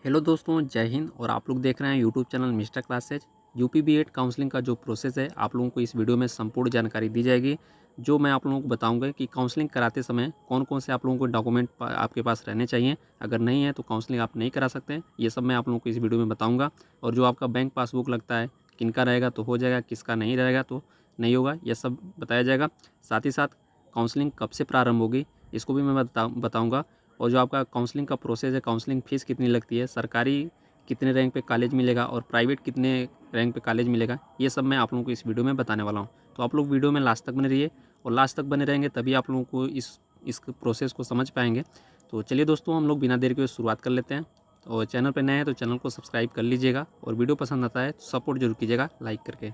Hello दोस्तों, जय हिंद। और आप लोग देख रहे हैं YouTube channel mister classes. UP BEd counselling का जो प्रोसेस है आप लोगों को इस वीडियो में संपूर्ण जानकारी दी जाएगी। जो मैं आप लोगों को बताऊंगा कि काउंसलिंग कराते समय कौन कौन से आप लोगों को डॉक्यूमेंट आपके पास रहने चाहिए। अगर नहीं है तो काउंसलिंग आप नहीं करा सकते। ये सब मैं आप लोगों को इस वीडियो में बताऊँगा। और जो आपका बैंक पासबुक लगता है, किनका रहेगा तो हो जाएगा, किसका नहीं रहेगा तो नहीं होगा, यह सब बताया जाएगा। साथ ही साथ काउंसलिंग कब से प्रारंभ होगी इसको भी मैं बताऊँगा। और जो आपका काउंसलिंग का प्रोसेस है, काउंसलिंग फ़ीस कितनी लगती है, सरकारी कितने रैंक पे कॉलेज मिलेगा और प्राइवेट कितने रैंक पे कॉलेज मिलेगा, ये सब मैं आप लोगों को इस वीडियो में बताने वाला हूँ। तो आप लोग वीडियो में लास्ट तक बने रहिए। और लास्ट तक बने रहेंगे तभी आप लोगों को इस प्रोसेस को समझ पाएंगे। तो चलिए दोस्तों, हम लोग बिना देर के शुरुआत कर लेते हैं। और चैनल पर नए हैं तो चैनल को सब्सक्राइब कर लीजिएगा। और वीडियो पसंद आता है तो सपोर्ट जरूर कीजिएगा लाइक करके।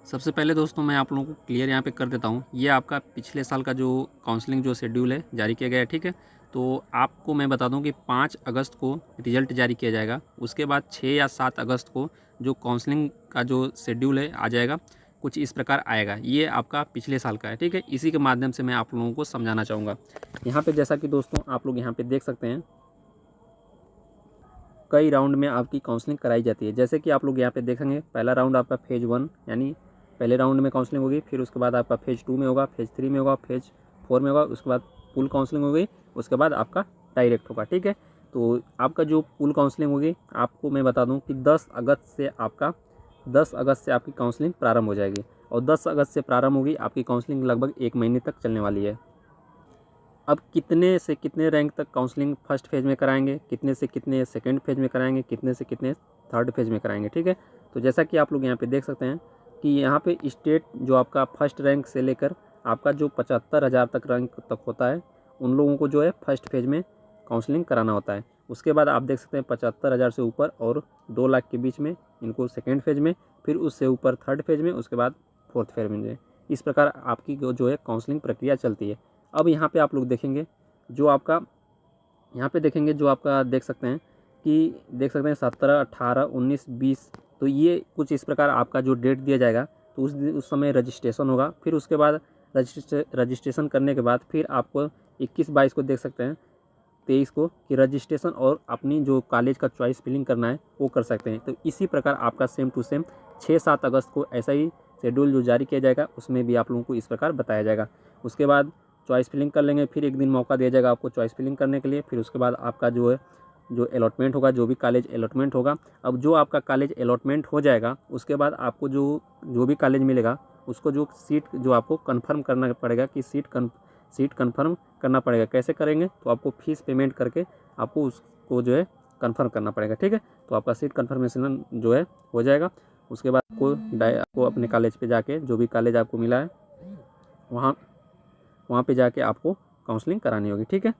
सबसे पहले दोस्तों मैं आप लोगों को क्लियर यहाँ पे कर देता हूँ, ये आपका पिछले साल का जो काउंसलिंग जो शेड्यूल है जारी किया गया है, ठीक है। तो आपको मैं बता दूँ कि 5 अगस्त को रिजल्ट जारी किया जाएगा। उसके बाद 6 या 7 अगस्त को जो काउंसलिंग का जो शेड्यूल है आ जाएगा। कुछ इस प्रकार आएगा। ये आपका पिछले साल का है, ठीक है। इसी के माध्यम से मैं आप लोगों को समझाना चाहूँगा। यहाँ पर जैसा कि दोस्तों आप लोग यहाँ पर देख सकते हैं, कई राउंड में आपकी काउंसलिंग कराई जाती है। जैसे कि आप लोग यहाँ पे देखेंगे, पहला राउंड आपका फेज़ 1 यानी पहले राउंड में काउंसलिंग होगी। फिर उसके बाद आपका फेज़ 2 में होगा, फेज़ 3 में होगा, फेज़ 4 में होगा। उसके बाद पूल काउंसलिंग होगी। उसके बाद आपका डायरेक्ट होगा, ठीक है। तो आपका जो पूल काउंसलिंग होगी, आपको मैं बता दूँ कि 10 अगस्त से आपकी काउंसलिंग प्रारंभ हो जाएगी। और 10 अगस्त से प्रारंभ होगी आपकी काउंसलिंग, लगभग 1 महीने तक चलने वाली है। अब कितने से कितने रैंक तक काउंसलिंग फर्स्ट फेज़ में कराएंगे, कितने से कितने सेकंड फेज़ में कराएंगे, कितने से कितने थर्ड फेज़ में कराएंगे, ठीक है। तो जैसा कि आप लोग यहाँ पे देख सकते हैं कि यहाँ पे स्टेट जो आपका फर्स्ट रैंक से लेकर आपका जो 75,000 तक रैंक तक होता है, उन लोगों को जो है फर्स्ट फेज़ में काउंसलिंग कराना होता है। उसके बाद आप देख सकते हैं 75,000 से ऊपर और 2 लाख के बीच में इनको सेकेंड फेज़ में, फिर उससे ऊपर थर्ड फेज़ में, उसके बाद फोर्थ फेज़ में। इस प्रकार आपकी जो है काउंसलिंग प्रक्रिया चलती है। अब यहाँ पे आप लोग देखेंगे, जो आपका यहाँ पे देखेंगे, जो आपका देख सकते हैं कि 17, 18, 19, 20। तो ये कुछ इस प्रकार आपका जो डेट दिया जाएगा, तो उस समय रजिस्ट्रेशन होगा। फिर उसके बाद रजिस्ट्रेशन करने के बाद फिर आपको 21, 22 को देख सकते हैं, 23 को कि रजिस्ट्रेशन और अपनी जो कॉलेज का चॉइस फिलिंग करना है वो कर सकते हैं। तो इसी प्रकार आपका सेम टू सेम 6-7 अगस्त को ऐसा ही शेड्यूल जो जारी किया जाएगा, उसमें भी आप लोगों को इस प्रकार बताया जाएगा। उसके बाद चॉइस फिलिंग कर लेंगे, फिर एक दिन मौका दिया जाएगा आपको चॉइस फिलिंग करने के लिए। फिर उसके बाद आपका जो है जो अलॉटमेंट होगा, जो भी कॉलेज अलॉटमेंट होगा। अब जो आपका कॉलेज अलॉटमेंट हो जाएगा, उसके बाद आपको जो भी कॉलेज मिलेगा, उसको जो सीट जो आपको कन्फर्म करना पड़ेगा कि सीट कन्फर्म करना पड़ेगा। कैसे करेंगे, तो आपको फ़ीस पेमेंट करके आपको उसको जो है कन्फर्म करना पड़ेगा, ठीक है। तो आपका सीट कन्फर्मेशन जो है हो जाएगा। उसके बाद आपको अपने कॉलेज पे जाके, जो भी कॉलेज आपको मिला है वहाँ पे जाके आपको काउंसलिंग करानी होगी, ठीक है।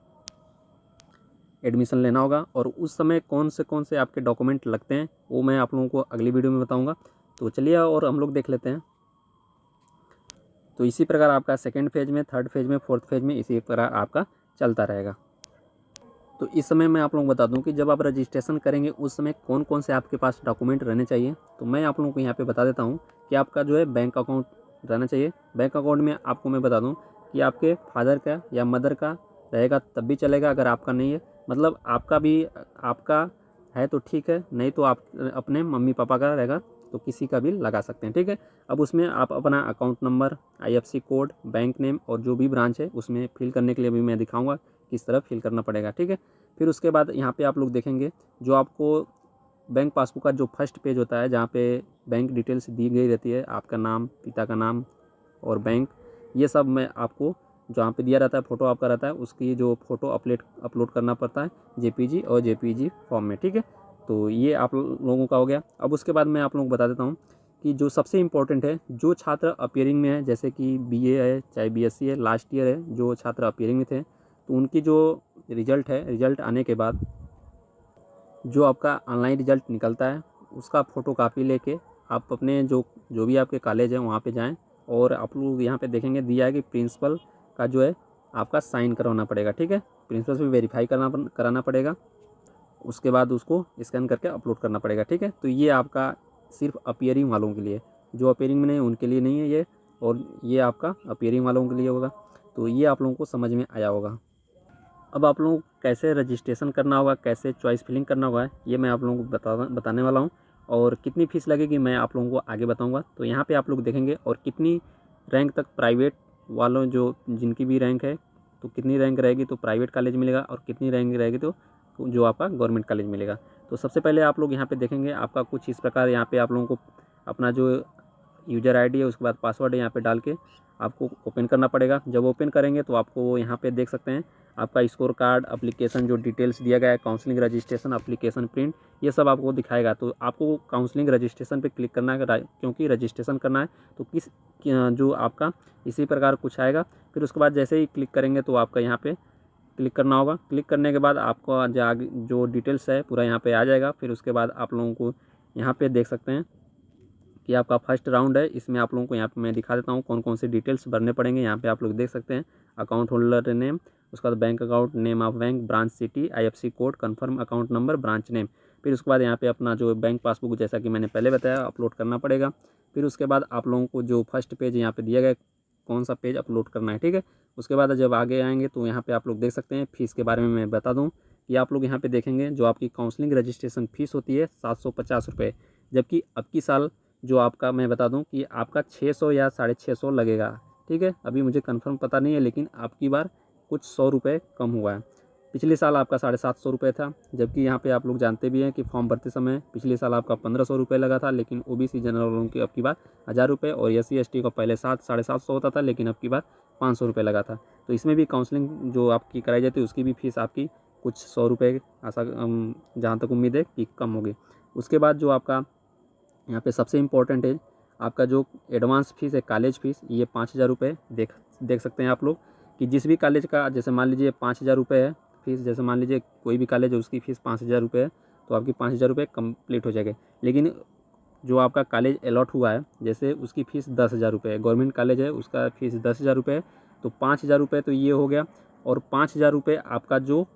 एडमिशन लेना होगा। और उस समय कौन से आपके डॉक्यूमेंट लगते हैं वो मैं आप लोगों को अगली वीडियो में बताऊँगा। तो चलिए और हम लोग देख लेते हैं। तो इसी प्रकार आपका सेकेंड फेज़ में, थर्ड फेज़ में, फोर्थ फेज़ में इसी प्रकार आपका चलता रहेगा। तो इस समय मैं आप लोगों को बता दूं कि जब आप रजिस्ट्रेशन करेंगे उस समय कौन कौन से आपके पास डॉक्यूमेंट रहने चाहिए। तो मैं आप लोगों को यहाँ पे बता देता हूँ कि आपका जो है बैंक अकाउंट रहना चाहिए। बैंक अकाउंट में आपको मैं बता दूँ कि आपके फादर का या मदर का रहेगा तब भी चलेगा। अगर आपका नहीं है, मतलब आपका है तो ठीक है, नहीं तो आप अपने मम्मी पापा का रहेगा तो किसी का भी लगा सकते हैं, ठीक है। अब उसमें आप अपना account number, IFSC code, bank name और जो भी ब्रांच है उसमें फिल करने के लिए भी मैं दिखाऊंगा किस तरह फिल करना पड़ेगा, ठीक है। फिर उसके बाद यहाँ पे आप लोग देखेंगे, जो आपको बैंक पासबुक का जो फर्स्ट पेज होता है, जहाँ पे बैंक डिटेल्स दी गई रहती है, आपका नाम, पिता का नाम और बैंक, ये सब मैं आपको जहाँ पे दिया रहता है, फ़ोटो आपका रहता है, उसकी जो फ़ोटो अपलोड करना पड़ता है JPG और JPG फॉर्म में, ठीक है। तो ये आप लोगों का हो गया। अब उसके बाद मैं आप लोगों को बता देता हूँ कि जो सबसे इम्पोर्टेंट है, जो छात्र अपीयरिंग में है, जैसे कि BA है चाहे BSc है, लास्ट ईयर है, जो छात्र अपीयरिंग में थे, तो उनकी जो रिज़ल्ट है, रिज़ल्ट आने के बाद जो आपका ऑनलाइन रिज़ल्ट निकलता है, उसका फ़ोटोकॉपी लेके आप अपने जो भी आपके कॉलेज है वहाँ पे जाएं। और आप लोग यहाँ पे देखेंगे दिया है कि प्रिंसिपल का जो है आपका साइन करवाना पड़ेगा, ठीक है। प्रिंसिपल से वेरीफाई कराना पड़ेगा। उसके बाद उसको स्कैन करके अपलोड करना पड़ेगा, ठीक है। तो ये आपका सिर्फ अपीयरिंग वालों के लिए, जो अपीयरिंग में नहीं उनके लिए नहीं है ये, और ये आपका अपीयरिंग वालों के लिए होगा। तो ये आप लोगों को समझ में आया होगा। अब आप लोग कैसे रजिस्ट्रेशन करना होगा, कैसे चॉइस फिलिंग करना होगा, ये मैं आप लोगों को बताने वाला हूँ। और कितनी फ़ीस लगेगी मैं आप लोगों को आगे बताऊँगा। तो यहाँ पे आप लोग देखेंगे और कितनी रैंक तक प्राइवेट वालों जो जिनकी भी रैंक है, तो कितनी रैंक रहेगी तो प्राइवेट कॉलेज मिलेगा, और कितनी रैंक रहेगी तो जो आपका गवर्नमेंट कॉलेज मिलेगा। तो सबसे पहले आप लोग यहाँ पे देखेंगे आपका कुछ इस प्रकार यहाँ पे आप लोगों को अपना जो यूज़र आईडी है, उसके बाद पासवर्ड है, यहाँ पे डाल के आपको ओपन करना पड़ेगा। जब ओपन करेंगे तो आपको यहाँ पे देख सकते हैं आपका स्कोर कार्ड, एप्लीकेशन जो डिटेल्स दिया गया है, काउंसलिंग रजिस्ट्रेशन, एप्लीकेशन प्रिंट, ये सब आपको दिखाएगा। तो आपको काउंसलिंग रजिस्ट्रेशन पे क्लिक करना है, क्योंकि रजिस्ट्रेशन करना है। तो जो आपका इसी प्रकार कुछ आएगा। फिर उसके बाद जैसे ही क्लिक करेंगे तो आपका यहाँ पे क्लिक करना होगा। क्लिक करने के बाद आपको जो डिटेल्स है पूरा यहाँ पे आ जाएगा। फिर उसके बाद आप लोगों को यहाँ पे देख सकते हैं कि आपका फर्स्ट राउंड है। इसमें आप लोगों को यहाँ पे मैं दिखा देता हूँ कौन कौन से डिटेल्स भरने पड़ेंगे। यहाँ पे आप लोग देख सकते हैं अकाउंट होल्डर नेम, उसके बाद bank account name of bank, branch city, IFSC code, confirm account number, branch name. फिर उसके बाद यहाँ पे अपना जो बैंक पासबुक जैसा कि मैंने पहले बताया अपलोड करना पड़ेगा। फिर उसके बाद आप लोगों को जो फर्स्ट पेज यहाँ पे दिया गया कौन सा पेज अपलोड करना है, ठीक है। उसके बाद जब आगे आएंगे तो यहाँ पे आप लोग देख सकते हैं फ़ीस के बारे में मैं बता दूँ कि आप लोग यहाँ पे देखेंगे जो आपकी काउंसलिंग रजिस्ट्रेशन फ़ीस होती है 750 रुपये, जबकि अब की साल जो आपका मैं बता दूं कि आपका 600 या 650 लगेगा, ठीक है। अभी मुझे कंफर्म पता नहीं है, लेकिन आपकी बार कुछ 100 रुपये कम हुआ है। पिछले साल आपका 750 रुपये था, जबकि यहाँ पे आप लोग जानते भी हैं कि फॉर्म भरते समय पिछले साल आपका 1500 रुपये लगा था, लेकिन OBC जनरल वालों की अब की बार 1000 रुपये, और SC ST का पहले 700-750 होता था, लेकिन अब की बार 500 रुपये लगा था। तो इसमें भी काउंसलिंग जो आपकी कराई जाती है उसकी भी फीस आपकी कुछ 100 रुपये आशा जहाँ तक उम्मीद है कि कम होगी। उसके बाद जो आपका यहाँ पे सबसे इम्पोर्टेंट है आपका जो एडवांस फीस है कॉलेज फीस, ये 5000 रुपये देख सकते हैं आप लोग कि जिस भी कॉलेज का जैसे मान लीजिए 5000 रुपये है फीस, जैसे मान लीजिए कोई भी कॉलेज है उसकी फ़ीस 5000 रुपये है, तो आपकी 5000 रुपये कम्प्लीट हो जाएगा। लेकिन जो आपका कॉलेज अलॉट हुआ है जैसे उसकी फ़ीस 10,000 रुपये है, गवर्नमेंट कॉलेज है उसका फ़ीस 10,000 रुपये है, तो 5000 रुपये तो ये हो गया, और 5000 रुपये आपका जो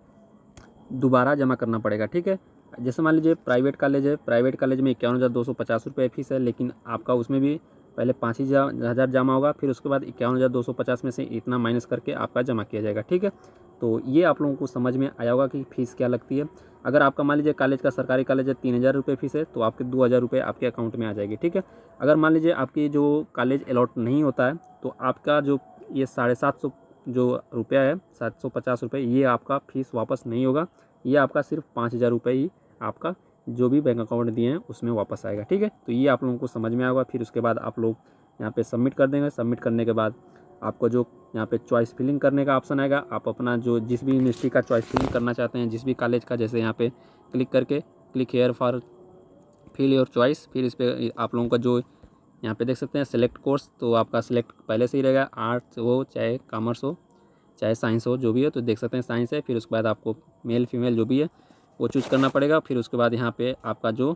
दोबारा जमा करना पड़ेगा, ठीक है। जैसे मान लीजिए प्राइवेट कॉलेज है, प्राइवेट कॉलेज में 51,250 रुपये फ़ीस है, लेकिन आपका उसमें भी पहले 5,000 जमा होगा, फिर उसके बाद 51,250 में से इतना माइनस करके आपका जमा किया जाएगा, ठीक है। तो ये आप लोगों को समझ में आया होगा कि फ़ीस क्या लगती है। अगर आपका मान लीजिए कॉलेज का सरकारी कॉलेज है 3,000 रुपये फ़ीस है, तो आपके 2,000 रुपये आपके अकाउंट में आ जाएगी, ठीक है। अगर मान लीजिए आपकी जो कॉलेज अलॉट नहीं होता है तो आपका जो ये 750 जो रुपया है 750 रुपये, ये आपका फ़ीस वापस नहीं होगा, ये आपका सिर्फ 5,000 रुपये ही आपका जो भी बैंक अकाउंट दिए हैं उसमें वापस आएगा, ठीक है। तो ये आप लोगों को समझ में आएगा। फिर उसके बाद आप लोग यहाँ पे सबमिट कर देंगे। सबमिट करने के बाद आपको जो यहाँ पे चॉइस फिलिंग करने का ऑप्शन आएगा, आप अपना जो जिस भी यूनिवर्सिटी का चॉइस फिलिंग करना चाहते हैं, जिस भी कॉलेज का, जैसे यहाँ पे क्लिक करके click here for fill your choice, फिर इस पर आप लोगों का जो यहाँ पे देख सकते हैं सेलेक्ट कोर्स, तो आपका सेलेक्ट पहले से ही रहेगा, आर्ट्स हो चाहे कॉमर्स हो चाहे साइंस हो, जो भी है, तो देख सकते हैं साइंस है। फिर उसके बाद आपको मेल फीमेल जो भी है वो चूज़ करना पड़ेगा। फिर उसके बाद यहाँ पे आपका जो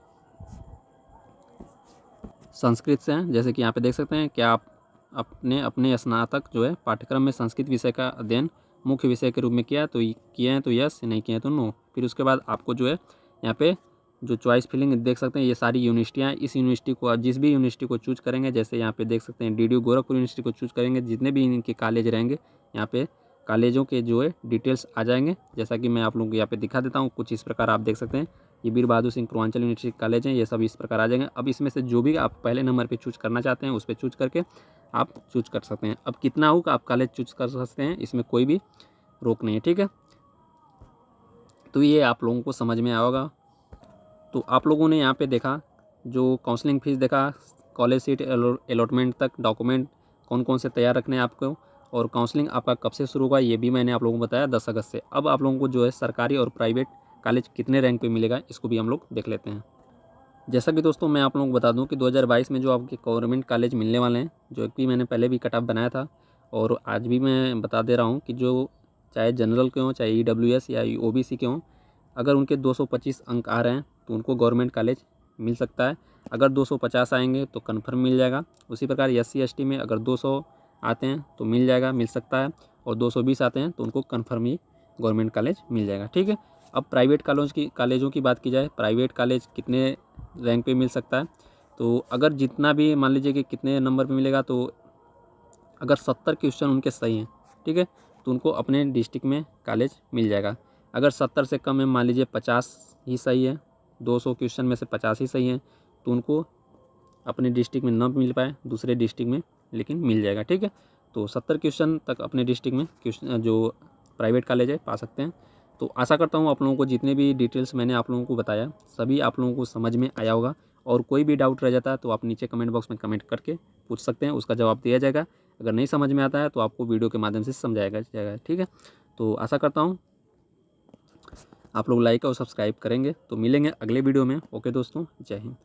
संस्कृत से हैं, जैसे कि यहाँ पे देख सकते हैं क्या आप अपने स्नातक जो है पाठ्यक्रम में संस्कृत विषय का अध्ययन मुख्य विषय के रूप में किया है, तो किए हैं तो यस, नहीं किए हैं तो नो। फिर उसके बाद आपको जो है यहाँ पे जो चॉइस फिलिंग देख सकते हैं, ये सारी यूनिवर्सिटियाँ, इस यूनिवर्सिटी को आप जिस भी यूनिवर्सिटी को चूज़ करेंगे, जैसे यहाँ पे देख सकते हैं DDU गोरखपुर यूनिवर्सिटी को चूज़ करेंगे, जितने भी इनके कॉलेज रहेंगे यहाँ पे कॉलेजों के जो है डिटेल्स आ जाएंगे। जैसा कि मैं आप लोगों को यहाँ पे दिखा देता हूँ, कुछ इस प्रकार आप देख सकते हैं, ये वीर बहादुर सिंह पूर्वांचल यूनिवर्सिटी कॉलेज हैं, ये सब इस प्रकार आ जाएंगे। अब इसमें से जो भी आप पहले नंबर पे चूज़ करना चाहते हैं उस पर चूज़ करके आप चूज़ कर सकते हैं। अब कितना होगा आप कॉलेज चूज़ कर सकते हैं, इसमें कोई भी रोक नहीं है, ठीक है। तो ये आप लोगों को समझ में आया होगा। तो आप लोगों ने यहाँ पे देखा जो काउंसलिंग फ़ीस देखा, कॉलेज सीट अलॉटमेंट तक डॉक्यूमेंट कौन कौन से तैयार रखने हैं आपको, और काउंसलिंग आपका कब से शुरू होगा ये भी मैंने आप लोगों को बताया 10 अगस्त से। अब आप लोगों को जो है सरकारी और प्राइवेट कॉलेज कितने रैंक पे मिलेगा इसको भी हम लोग देख लेते हैं। जैसा कि दोस्तों मैं आप लोगों को बता दूं कि 2022 में जो आपके गवर्नमेंट कॉलेज मिलने वाले हैं, जो कि मैंने पहले भी कट ऑफ बनाया था और आज भी मैं बता दे रहा हूं कि जो चाहे जनरल के हों चाहे EWS या OBC के हों, अगर उनके 225 अंक आ रहे हैं तो उनको गवर्नमेंट कॉलेज मिल सकता है। अगर 250 आएंगे तो कन्फर्म मिल जाएगा। उसी प्रकार SC ST में अगर 200 आते हैं तो मिल जाएगा, मिल सकता है, और 220 आते हैं तो उनको कन्फर्म ही गवर्नमेंट कॉलेज मिल जाएगा, ठीक है। अब प्राइवेट कॉलेजों की बात की जाए, प्राइवेट कॉलेज कितने रैंक पे मिल सकता है, तो अगर जितना भी मान लीजिए कि कितने नंबर पे मिलेगा, तो अगर 70 क्वेश्चन उनके सही हैं, ठीक है, तो उनको अपने डिस्ट्रिक्ट में कॉलेज मिल जाएगा। अगर 70 से कम है, मान लीजिए 50 ही सही है, 200 क्वेश्चन में से 50 ही सही है, तो उनको अपने डिस्ट्रिक्ट में ना मिल पाए, दूसरे डिस्ट्रिक्ट में लेकिन मिल जाएगा। ठीक है, तो 70 क्वेश्चन तक अपने डिस्ट्रिक्ट में क्वेश्चन जो प्राइवेट कॉलेज है पा सकते हैं। तो आशा करता हूँ आप लोगों को जितने भी डिटेल्स मैंने आप लोगों को बताया सभी आप लोगों को समझ में आया होगा। और कोई भी डाउट रह जाता है तो आप नीचे कमेंट बॉक्स में कमेंट करके पूछ सकते हैं, उसका जवाब दिया जाएगा। अगर नहीं समझ में आता है तो आपको वीडियो के माध्यम से समझाया जाएगा। ठीक है, तो आशा करता हूँ आप लोग लाइक और सब्सक्राइब करेंगे। तो मिलेंगे अगले वीडियो में। ओके दोस्तों, जय हिंद।